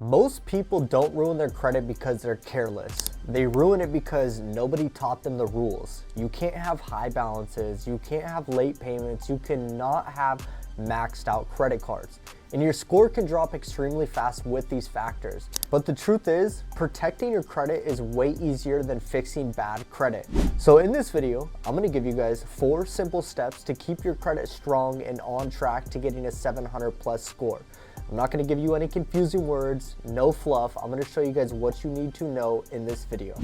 Most people don't ruin their credit because they're careless. They ruin it because nobody taught them the rules. You can't have high balances, you can't have late payments, you cannot have maxed out credit cards. And your score can drop extremely fast with these factors. But the truth is, protecting your credit is way easier than fixing bad credit. So in this video, I'm gonna give you guys 4 simple steps to keep your credit strong and on track to getting a 700 plus score. I'm not gonna give you any confusing words, no fluff. I'm gonna show you guys what you need to know in this video.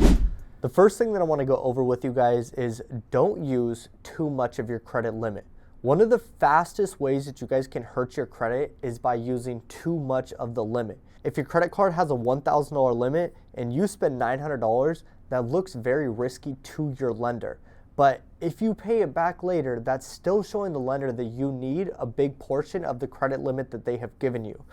The first thing that I wanna go over with you guys is don't use too much of your credit limit. One of the fastest ways that you guys can hurt your credit is by using too much of the limit. If your credit card has a $1,000 limit and you spend $900, that looks very risky to your lender. But if you pay it back later, that's still showing the lender that you need a big portion of the credit limit that they have given you.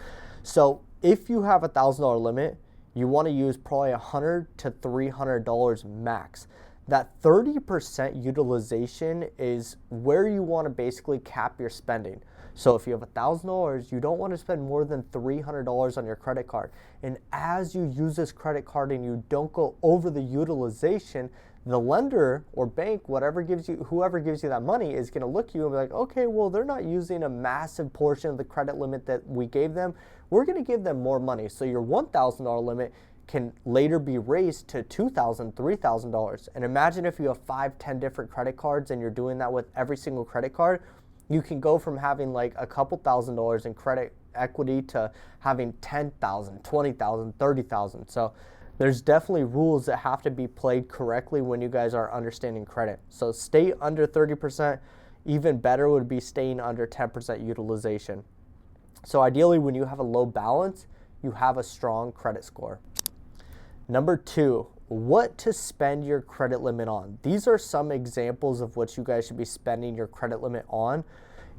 So if you have a $1,000 limit, you want to use probably $100 to $300 max. That 30% utilization is where you want to basically cap your spending. So if you have $1,000, you don't want to spend more than $300 on your credit card. And as you use this credit card and you don't go over the utilization, the lender or bank, whoever gives you that money is going to look at you and be like, okay, well, they're not using a massive portion of the credit limit that we gave them. We're going to give them more money. So your $1,000 limit can later be raised to $2,000, $3,000. And imagine if you have 5, 10 different credit cards and you're doing that with every single credit card, you can go from having like a couple $1,000s in credit equity to having 10,000, 20,000, 30,000. So there's definitely rules that have to be played correctly when you guys are understanding credit. So stay under 30%. Even better would be staying under 10% utilization. So ideally, when you have a low balance, you have a strong credit score. Number 2, what to spend your credit limit on. These are some examples of what you guys should be spending your credit limit on.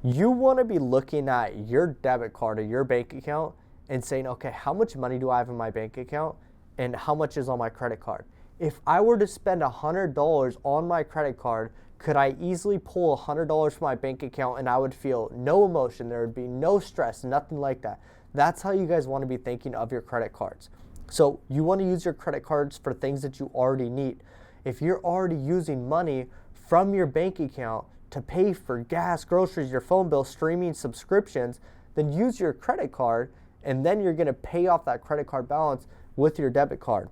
You want to be looking at your debit card or your bank account and saying, okay, how much money do I have in my bank account and how much is on my credit card? If I were to spend $100 on my credit card, could I easily pull $100 from my bank account and I would feel no emotion, there would be no stress, nothing like that. That's how you guys want to be thinking of your credit cards. So you want to use your credit cards for things that you already need. If you're already using money from your bank account to pay for gas, groceries, your phone bill, streaming, subscriptions, then use your credit card and then you're going to pay off that credit card balance with your debit card.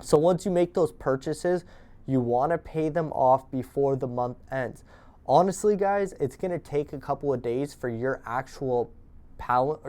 So once you make those purchases, you want to pay them off before the month ends. Honestly, guys, it's going to take a couple of days for your actual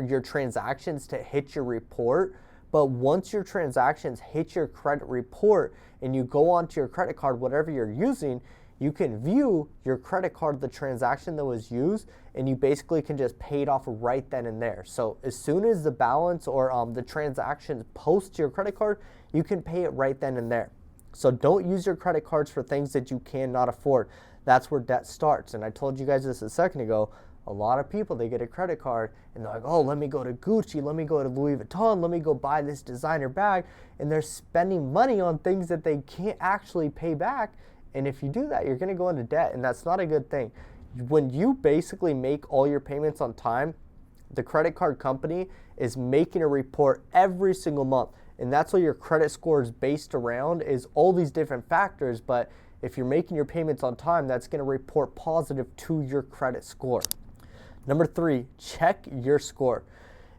your transactions to hit your report. But once your transactions hit your credit report and you go onto your credit card, whatever you're using, you can view your credit card, the transaction that was used, and you basically can just pay it off right then and there. So as soon as the balance or the transactions post to your credit card, you can pay it right then and there. So don't use your credit cards for things that you cannot afford. That's where debt starts. And I told you guys this a second ago. A lot of people, they get a credit card and they're like, oh, let me go to Gucci, let me go to Louis Vuitton, let me go buy this designer bag. And they're spending money on things that they can't actually pay back. And if you do that, you're going to go into debt, and that's not a good thing. When you basically make all your payments on time, the credit card company is making a report every single month. And that's what your credit score is based around, is all these different factors. But if you're making your payments on time, that's going to report positive to your credit score. Number 3, check your score.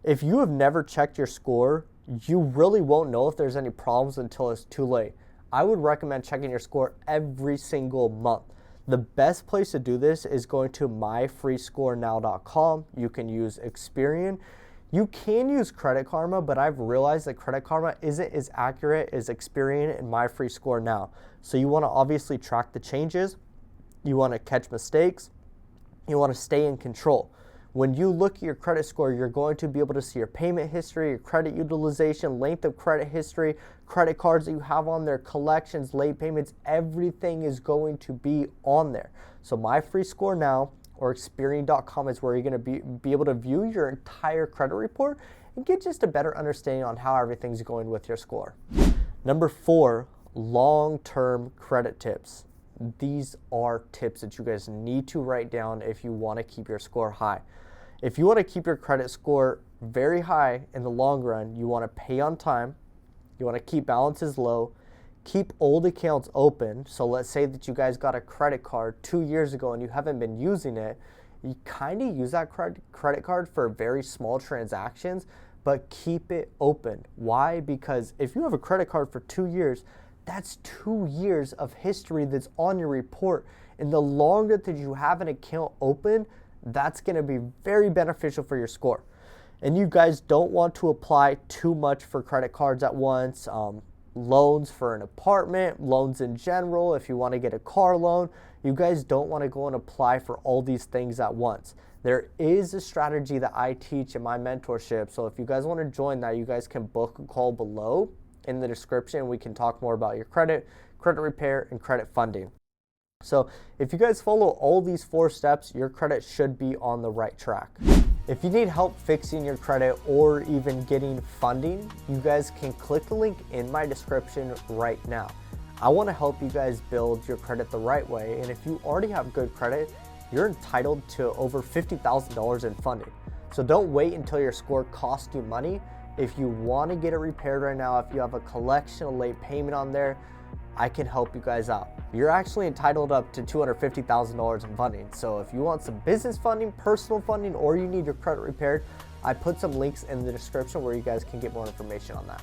If you have never checked your score, you really won't know if there's any problems until it's too late. I would recommend checking your score every single month. The best place to do this is going to myfreescorenow.com. You can use Experian. You can use Credit Karma, but I've realized that Credit Karma isn't as accurate as Experian and MyFreeScoreNow. So you want to obviously track the changes. You want to catch mistakes. You want to stay in control. When you look at your credit score, you're going to be able to see your payment history, your credit utilization, length of credit history, credit cards that you have on there, collections, late payments, everything is going to be on there. So MyFreeScoreNow or Experian.com is where you're going to be able to view your entire credit report and get just a better understanding on how everything's going with your score. Number 4, long-term credit tips. These are tips that you guys need to write down if you want to keep your score high. If you want to keep your credit score very high in the long run, you want to pay on time, you want to keep balances low, keep old accounts open. So let's say that you guys got a credit card 2 years ago and you haven't been using it. You kind of use that credit card for very small transactions, but keep it open. Why? Because if you have a credit card for 2 years, that's 2 years of history that's on your report. And the longer that you have an account open, that's going to be very beneficial for your score. And you guys don't want to apply too much for credit cards at once. Loans for an apartment, loans in general, if you want to get a car loan, you guys don't want to go and apply for all these things at once. There is a strategy that I teach in my mentorship. So if you guys want to join that, you guys can book a call below in the description. We can talk more about your credit repair, and credit funding. So if you guys follow all these 4 steps, your credit should be on the right track. If you need help fixing your credit or even getting funding, you guys can click the link in my description right now. I want to help you guys build your credit the right way. And if you already have good credit, you're entitled to over $50,000 in funding. So don't wait until your score costs you money. If you want to get it repaired right now, if you have a collection, a late payment on there, I can help you guys out. You're actually entitled up to $250,000 in funding. So if you want some business funding, personal funding, or you need your credit repaired, I put some links in the description where you guys can get more information on that.